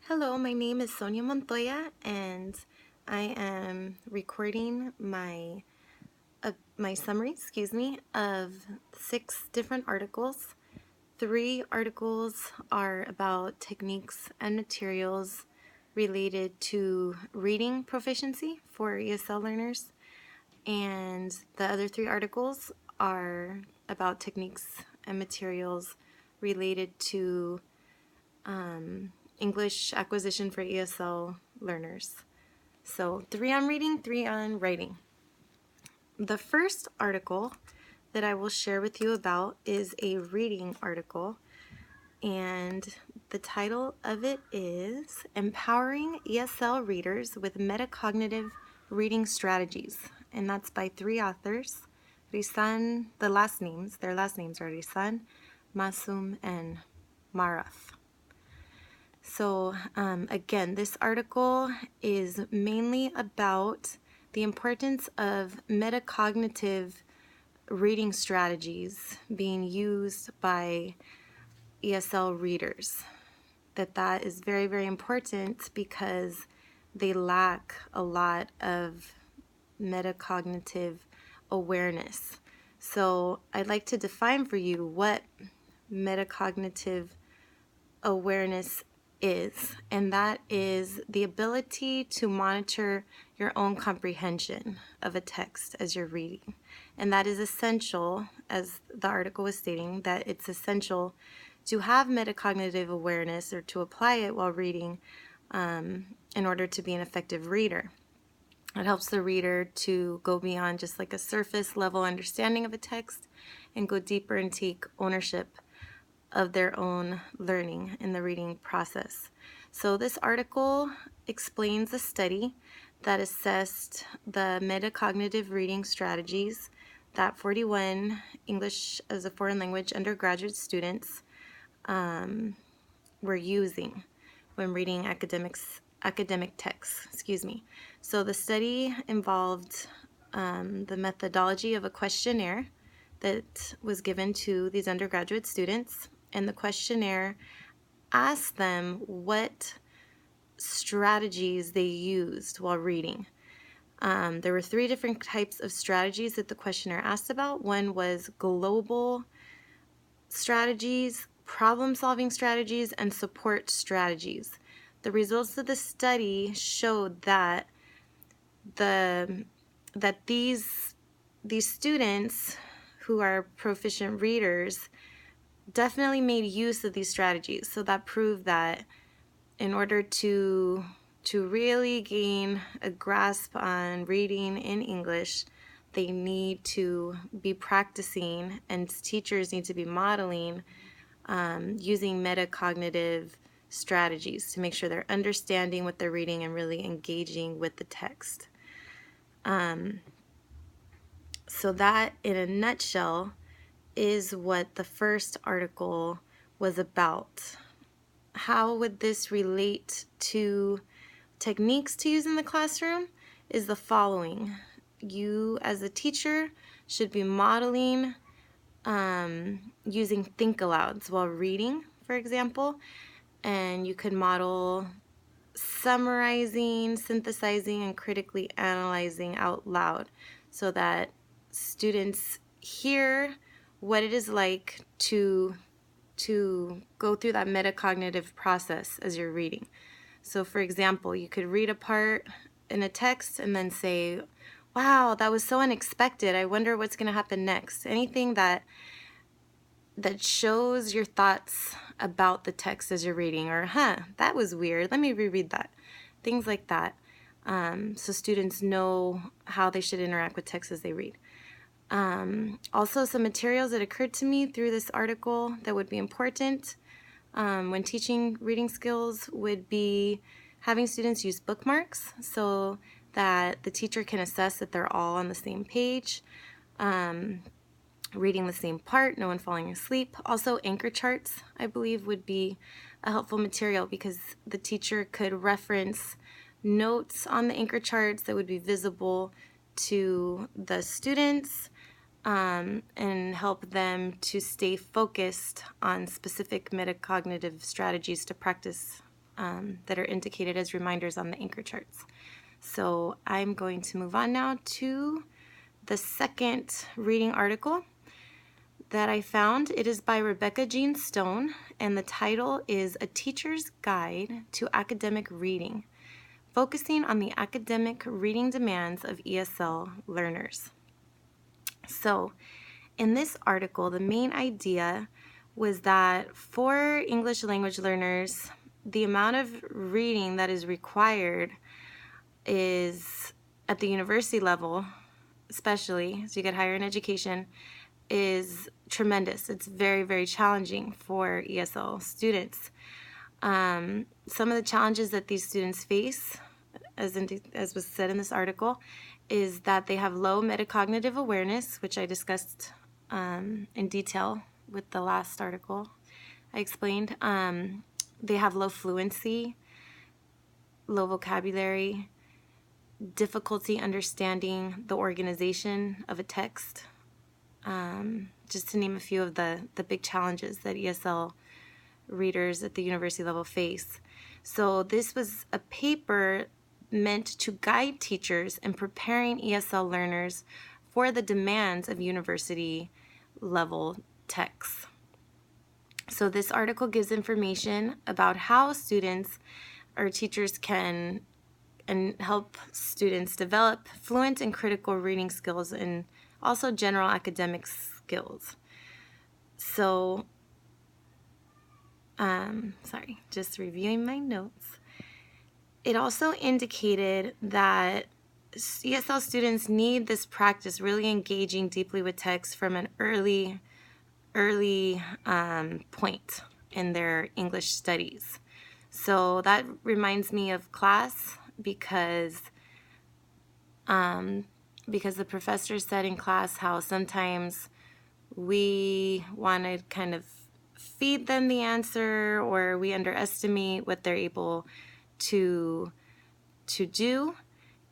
Hello, my name is Sonia Montoya, and I am recording my summary, of 6 different articles. 3 articles are about techniques and materials related to reading proficiency for ESL learners, and the other 3 articles are about techniques and materials related to English acquisition for ESL learners. So 3 on reading, 3 on writing. The first article that I will share with you about is a reading article, and the title of it is Empowering ESL Readers with Metacognitive Reading Strategies, and that's by 3 authors. Risan, their last names are Risan, Masum, and Maraf. So again, this article is mainly about the importance of metacognitive reading strategies being used by ESL readers. That is very, very important because they lack a lot of metacognitive awareness. So I'd like to define for you what metacognitive awareness is, and that is the ability to monitor your own comprehension of a text as you're reading. And that is essential, as the article was stating, that it's essential to have metacognitive awareness or to apply it while reading in order to be an effective reader. It helps the reader to go beyond just like a surface level understanding of a text and go deeper and take ownership of their own learning in the reading process. So this article explains a study that assessed the metacognitive reading strategies that 41 English as a foreign language undergraduate students were using when reading academic texts. So the study involved the methodology of a questionnaire that was given to these undergraduate students, and the questionnaire asked them what strategies they used while reading. There were 3 different types of strategies that the questionnaire asked about. One was global strategies, problem-solving strategies, and support strategies. The results of the study showed that these students who are proficient readers definitely made use of these strategies. So that proved that in order to really gain a grasp on reading in English, they need to be practicing, and teachers need to be modeling using metacognitive strategies to make sure they're understanding what they're reading and really engaging with the text. So that, in a nutshell, is what the first article was about. How would this relate to techniques to use in the classroom is the following. You, as a teacher, should be modeling using think alouds while reading, for example, and you could model summarizing, synthesizing, and critically analyzing out loud so that students hear what it is like to go through that metacognitive process as you're reading. So for example, you could read a part in a text and then say, wow, that was so unexpected. I wonder what's going to happen next. Anything that shows your thoughts about the text as you're reading, or that was weird, let me reread that. Things like that. So students know how they should interact with text as they read. Also, some materials that occurred to me through this article that would be important when teaching reading skills would be having students use bookmarks so that the teacher can assess that they're all on the same page, reading the same part, no one falling asleep. Also, anchor charts, I believe, would be a helpful material because the teacher could reference notes on the anchor charts that would be visible to the students and help them to stay focused on specific metacognitive strategies to practice that are indicated as reminders on the anchor charts. So I'm going to move on now to the second reading article that I found. It is by Rebecca Jean Stone, and the title is A Teacher's Guide to Academic Reading, focusing on the academic reading demands of ESL learners. So in this article, the main idea was that for English language learners, the amount of reading that is required is at the university level, especially as you get higher in education, is tremendous. It's very, very challenging for ESL students. Some of the challenges that these students face, as was said in this article, is that they have low metacognitive awareness, which I discussed in detail with the last article I explained. They have low fluency, low vocabulary, difficulty understanding the organization of a text, just to name a few of the big challenges that ESL readers at the university level face. So this was a paper meant to guide teachers in preparing ESL learners for the demands of university level texts. So this article gives information about how students or teachers can and help students develop fluent and critical reading skills and also general academic skills. So, just reviewing my notes. It also indicated that ESL students need this practice, really engaging deeply with text from an early point in their English studies. So that reminds me of class because the professor said in class how sometimes we want to kind of feed them the answer, or we underestimate what they're able to do,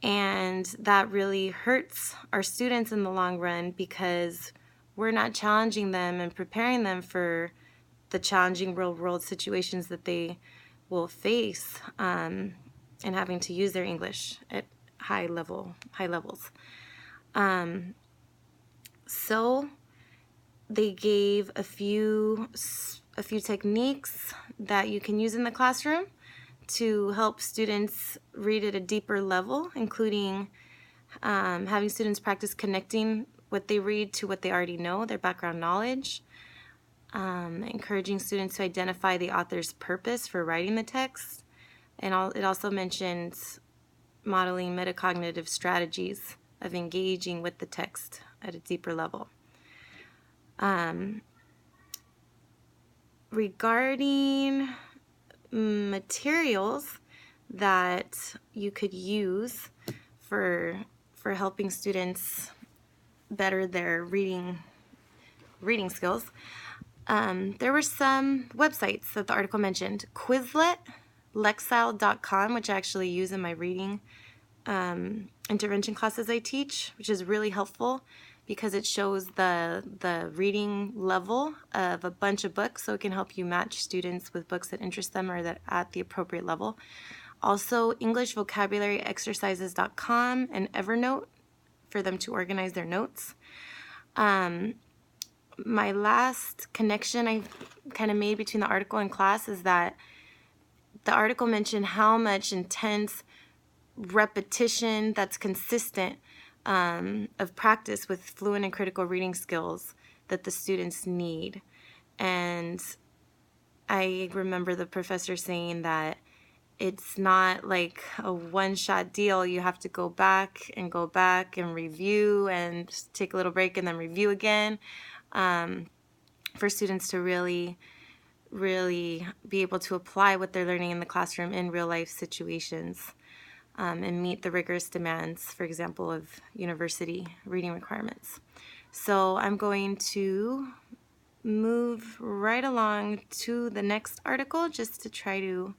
and that really hurts our students in the long run because we're not challenging them and preparing them for the challenging real world situations that they will face and having to use their English at high levels. So they gave a few techniques that you can use in the classroom to help students read at a deeper level, including having students practice connecting what they read to what they already know, their background knowledge, encouraging students to identify the author's purpose for writing the text, and it also mentions modeling metacognitive strategies of engaging with the text at a deeper level. Regarding materials that you could use for helping students better their reading skills, there were some websites that the article mentioned. Quizlet, Lexile.com, which I actually use in my reading intervention classes I teach, which is really helpful because it shows the reading level of a bunch of books, so it can help you match students with books that interest them or that at the appropriate level. Also, EnglishVocabularyExercises.com and Evernote for them to organize their notes. My last connection I kind of made between the article and class is that the article mentioned how much intense repetition that's consistent of practice with fluent and critical reading skills that the students need. And I remember the professor saying that it's not like a one-shot deal. You have to go back and review and take a little break and then review again for students to really be able to apply what they're learning in the classroom in real-life situations and meet the rigorous demands, for example, of university reading requirements. So I'm going to move right along to the next article just to try to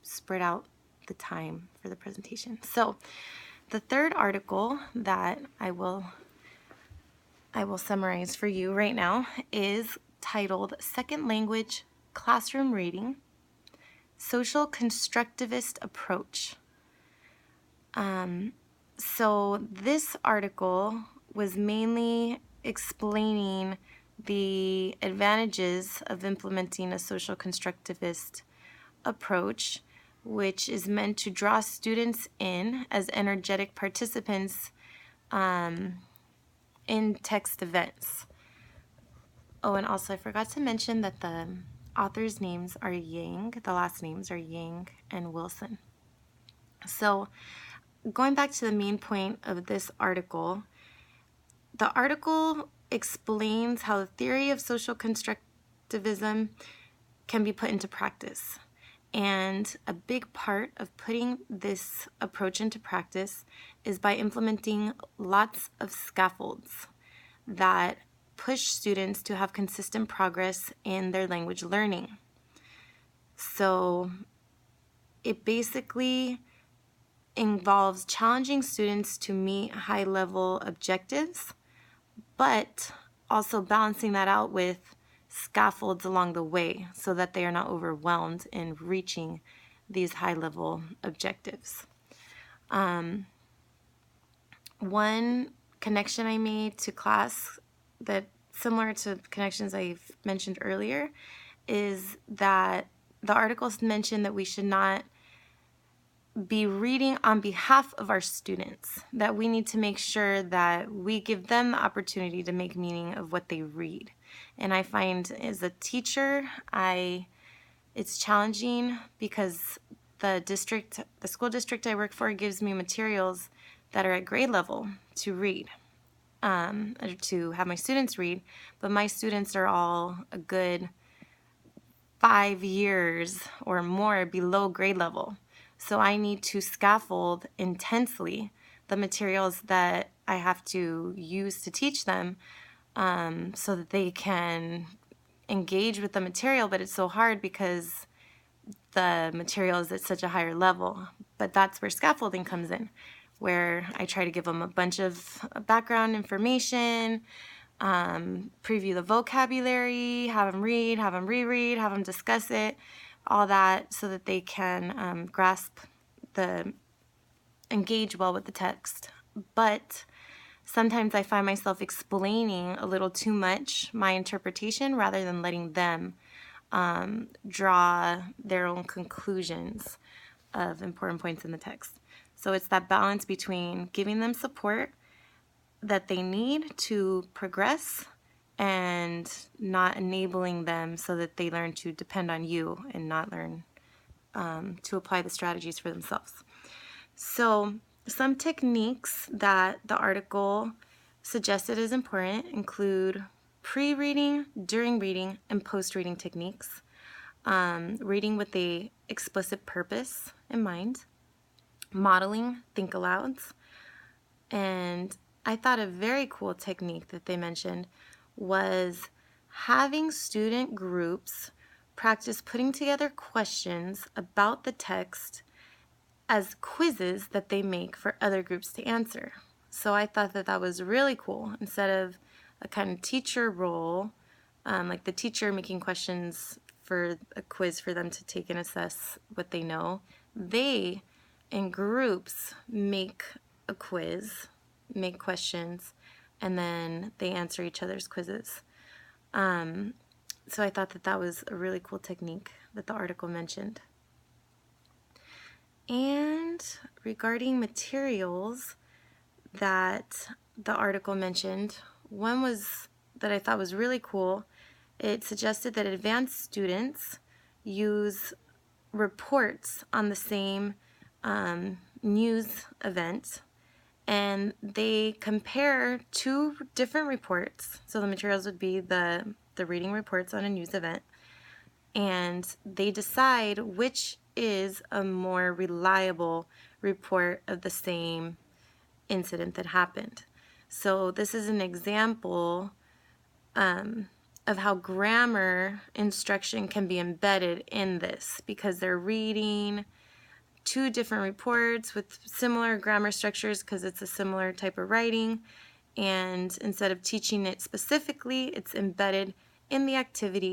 spread out the time for the presentation. So the third article that I will summarize for you right now is titled Second Language Classroom Reading, Social Constructivist Approach. So this article was mainly explaining the advantages of implementing a social constructivist approach, which is meant to draw students in as energetic participants in text events. Oh, and also I forgot to mention that the authors' names are Yang, the last names are Yang and Wilson. So going back to the main point of this article, the article explains how the theory of social constructivism can be put into practice. And a big part of putting this approach into practice is by implementing lots of scaffolds that push students to have consistent progress in their language learning. So it basically involves challenging students to meet high-level objectives, but also balancing that out with scaffolds along the way so that they are not overwhelmed in reaching these high-level objectives. One connection I made to class that similar to connections I've mentioned earlier is that the articles mentioned that we should not be reading on behalf of our students, that we need to make sure that we give them the opportunity to make meaning of what they read. And I find as a teacher, it's challenging because the school district I work for gives me materials that are at grade level to read, or to have my students read, but my students are all a good 5 years or more below grade level. So I need to scaffold intensely the materials that I have to use to teach them, so that they can engage with the material, but it's so hard because the material is at such a higher level. But that's where scaffolding comes in, where I try to give them a bunch of background information, preview the vocabulary, have them read, have them reread, have them discuss it, all that, so that they can engage well with the text. But sometimes I find myself explaining a little too much my interpretation rather than letting them draw their own conclusions of important points in the text. So it's that balance between giving them support that they need to progress and not enabling them so that they learn to depend on you and not learn to apply the strategies for themselves. So some techniques that the article suggested as important include pre-reading, during reading, and post-reading techniques. Reading with the explicit purpose in mind, modeling think-alouds, and I thought a very cool technique that they mentioned was having student groups practice putting together questions about the text as quizzes that they make for other groups to answer. So I thought that that was really cool. Instead of a kind of teacher role, like the teacher making questions for a quiz for them to take and assess what they know, they, in groups, make a quiz, make questions, and then they answer each other's quizzes. So I thought that that was a really cool technique that the article mentioned. And regarding materials that the article mentioned, one was that I thought was really cool. It suggested that advanced students use reports on the same news event, and they compare two different reports. So the materials would be the reading reports on a news event, and they decide which is a more reliable report of the same incident that happened. So this is an example of how grammar instruction can be embedded in this, because they're reading two different reports with similar grammar structures because it's a similar type of writing, and instead of teaching it specifically, it's embedded in the activity.